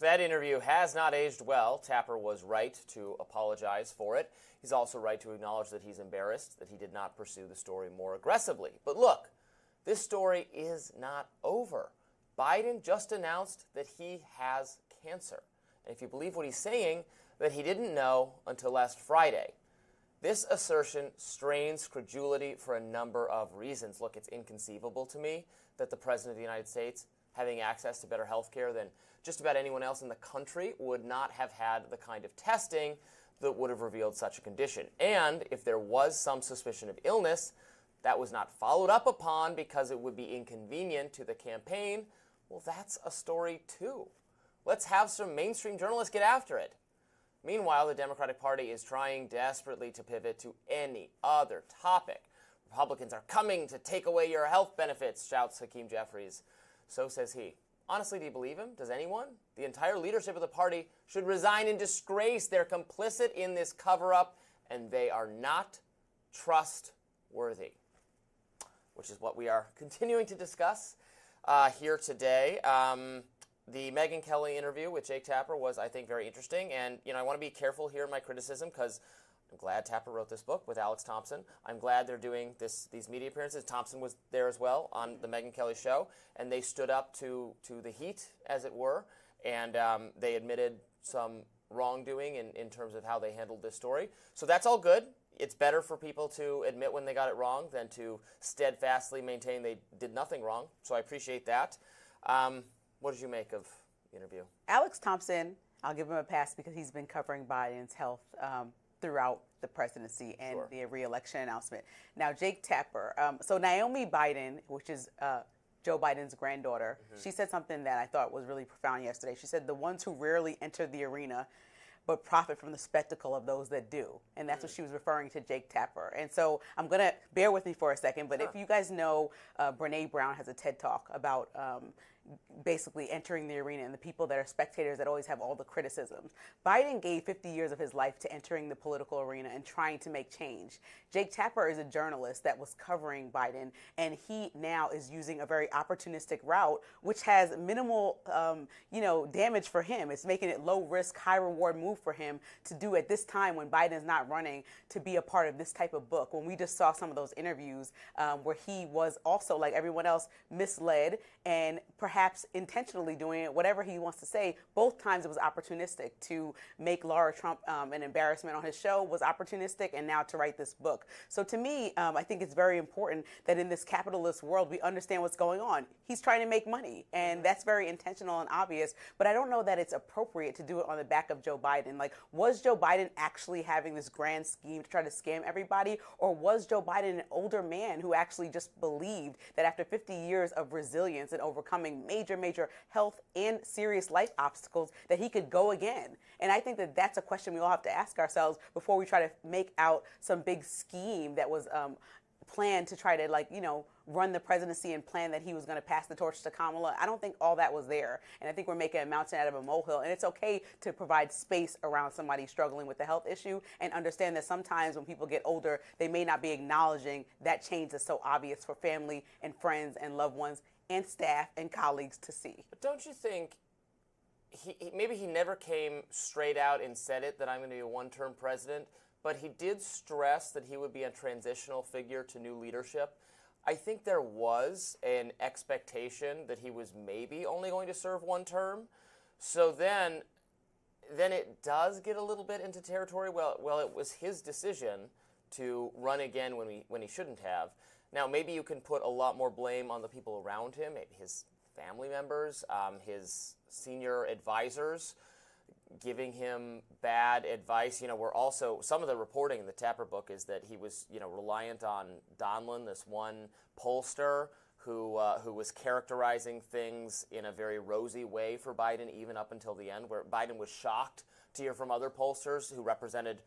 That interview has not aged well. Tapper was right to apologize for it. He's also right to acknowledge that he's embarrassed that he did not pursue the story more aggressively. But look, this story is not over. Biden just announced that he has cancer. And if you believe what he's saying, that he didn't know until last Friday. This assertion strains credulity for a number of reasons. Look, it's inconceivable to me that the President of the United States, having access to better health care than just about anyone else in the country, would not have had the kind of testing that would have revealed such a condition. And if there was some suspicion of illness that was not followed up upon because it would be inconvenient to the campaign, well, that's a story too. Let's have some mainstream journalists get after it. Meanwhile, the Democratic Party is trying desperately to pivot to any other topic. Republicans are coming to take away your health benefits, shouts Hakeem Jeffries. So says he. Honestly, do you believe him? Does anyone? The entire leadership of the party should resign in disgrace. They're complicit in this cover-up, and they are not trustworthy, which is what we are continuing to discuss here today. The Megyn Kelly interview with Jake Tapper was, I think, very interesting, and I want to be careful here in my criticism because I'm glad Tapper wrote this book with Alex Thompson. I'm glad they're doing these media appearances. Thompson was there as well on the Megyn Kelly show, and they stood up to the heat, as it were, and they admitted some wrongdoing in terms of how they handled this story. So that's all good. It's better for people to admit when they got it wrong than to steadfastly maintain they did nothing wrong. So I appreciate that. What did you make of the interview? Alex Thompson, I'll give him a pass because he's been covering Biden's health throughout the presidency and the re-election announcement. Now, Jake Tapper. So Naomi Biden, which is Joe Biden's granddaughter, she said something that I thought was really profound yesterday. She said, the ones who rarely enter the arena but profit from the spectacle of those that do. And that's what she was referring to Jake Tapper. And so I'm going to bear with me for a second, but if you guys know, Brene Brown has a TED Talk about basically entering the arena and the people that are spectators that always have all the criticisms. Biden gave 50 years of his life to entering the political arena and trying to make change. Jake Tapper is a journalist that was covering Biden, and he now is using a very opportunistic route, which has minimal, damage for him. It's making it low risk, high reward move for him to do at this time when Biden is not running to be a part of this type of book. When we just saw some of those interviews where he was also, like everyone else, misled and perhaps intentionally doing it, whatever he wants to say. Both times it was opportunistic. To make Laura Trump an embarrassment on his show was opportunistic, and now to write this book. So to me, I think it's very important that in this capitalist world, we understand what's going on. He's trying to make money, and that's very intentional and obvious, but I don't know that it's appropriate to do it on the back of Joe Biden. Like, was Joe Biden actually having this grand scheme to try to scam everybody, or was Joe Biden an older man who actually just believed that after 50 years of resilience and overcoming major health and serious life obstacles that he could go again? And I think that that's a question we all have to ask ourselves before we try to make out some big scheme that was planned to try to run the presidency and plan that he was going to pass the torch to Kamala. I don't think all that was there. And I think we're making a mountain out of a molehill. And it's okay to provide space around somebody struggling with the health issue and understand that sometimes when people get older, they may not be acknowledging that change is so obvious for family and friends and loved ones and staff and colleagues to see. But don't you think maybe he never came straight out and said it, that I'm going to be a one-term president, but he did stress that he would be a transitional figure to new leadership. I think there was an expectation that he was maybe only going to serve one term. So then it does get a little bit into territory. Well, it was his decision to run again when he shouldn't have. Now, maybe you can put a lot more blame on the people around him, his family members, his senior advisors, giving him bad advice. We're also, some of the reporting in the Tapper book is that he was, reliant on Donlin, this one pollster who was characterizing things in a very rosy way for Biden, even up until the end, where Biden was shocked to hear from other pollsters who represented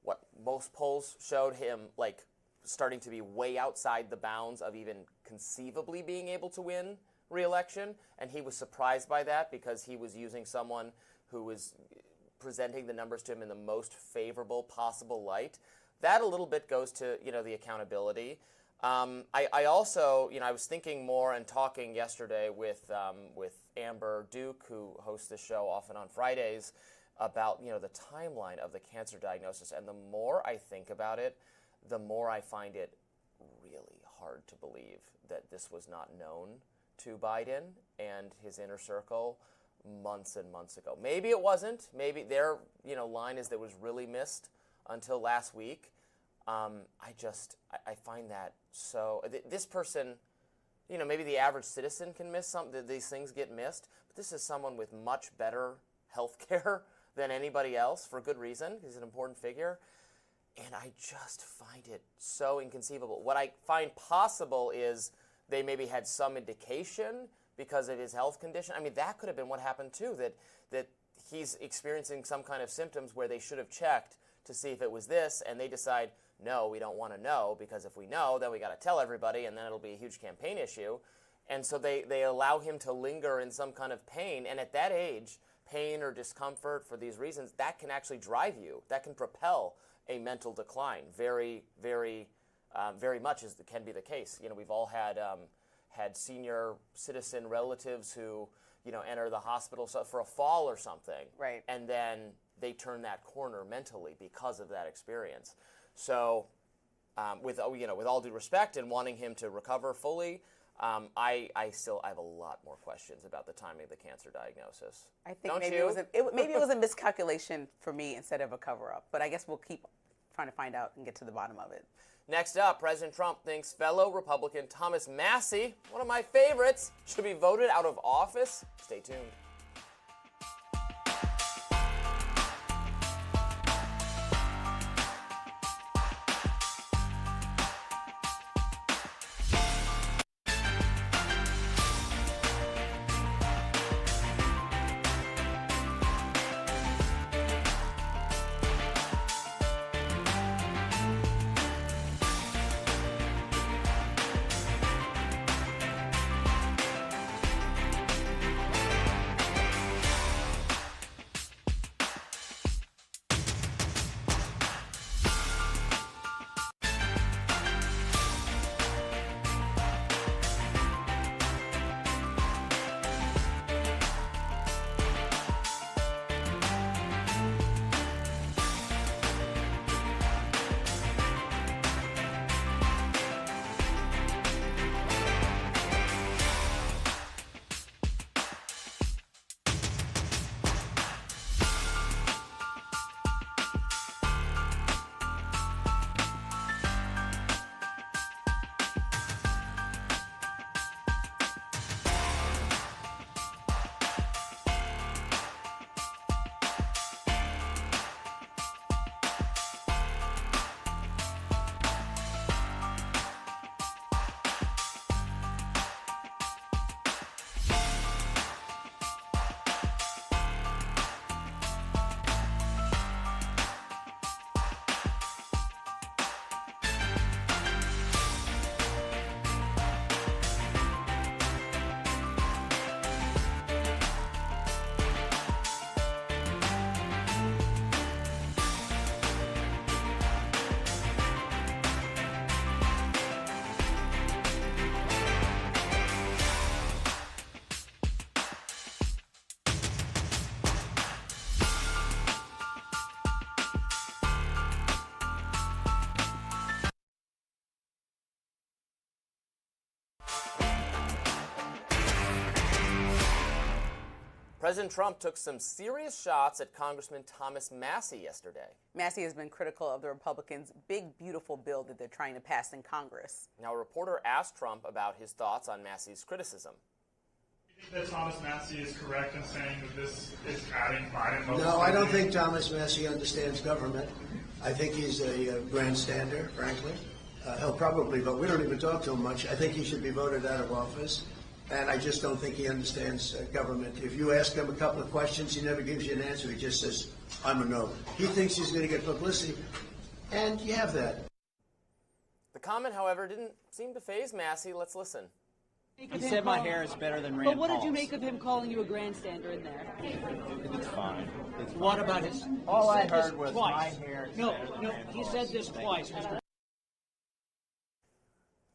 what most polls showed him, like, starting to be way outside the bounds of even conceivably being able to win re-election, and he was surprised by that because he was using someone who was presenting the numbers to him in the most favorable possible light. That a little bit goes to, the accountability. I also, I was thinking more and talking yesterday with Amber Duke, who hosts this show often on Fridays, about the timeline of the cancer diagnosis. And the more I think about it, the more I find it really hard to believe that this was not known to Biden and his inner circle months and months ago. Maybe it wasn't. Maybe their line is that it was really missed until last week. I find that so. This person, maybe the average citizen can miss something. These things get missed, but this is someone with much better health care than anybody else, for good reason. He's an important figure, and I just find it so inconceivable. What I find possible is they maybe had some indication because of his health condition. I mean, that could have been what happened too, that he's experiencing some kind of symptoms where they should have checked to see if it was this, and they decide, no, we don't want to know, because if we know, then we got to tell everybody, and then it'll be a huge campaign issue. And so they allow him to linger in some kind of pain, and at that age, pain or discomfort for these reasons, that can actually drive you. That can propel a mental decline very, very, very much as can be the case. We've all had senior citizen relatives who, enter the hospital for a fall or something. Right. And then they turn that corner mentally because of that experience. So with all due respect and wanting him to recover fully, I have a lot more questions about the timing of the cancer diagnosis. I think maybe it was a miscalculation for me instead of a cover-up. But I guess we'll keep trying to find out and get to the bottom of it. Next up, President Trump thinks fellow Republican Thomas Massie, one of my favorites, should be voted out of office. Stay tuned. President Trump took some serious shots at Congressman Thomas Massie yesterday. Massie has been critical of the Republicans' big, beautiful bill that they're trying to pass in Congress. Now, a reporter asked Trump about his thoughts on Massie's criticism. Do you think that Thomas Massie is correct in saying that this is adding Biden? No, I don't think Thomas Massie understands government. I think he's a grandstander, frankly. He'll probably vote. We don't even talk to him much. I think he should be voted out of office. And I just don't think he understands government. If you ask him a couple of questions, he never gives you an answer. He just says, I'm a no. He thinks he's going to get publicity, and you have that. The comment, however, didn't seem to faze Massie. Let's listen. He said my hair is better than Rand Paul's. But what did you make of him calling you a grandstander in there? It's fine. It's fine. What about his... All I heard was twice. my hair is No, better than no, Rand he Paul's. said this twice, Mr.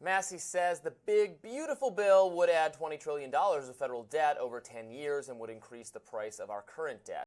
Massey says the big, beautiful bill would add $20 trillion of federal debt over 10 years and would increase the price of our current debt.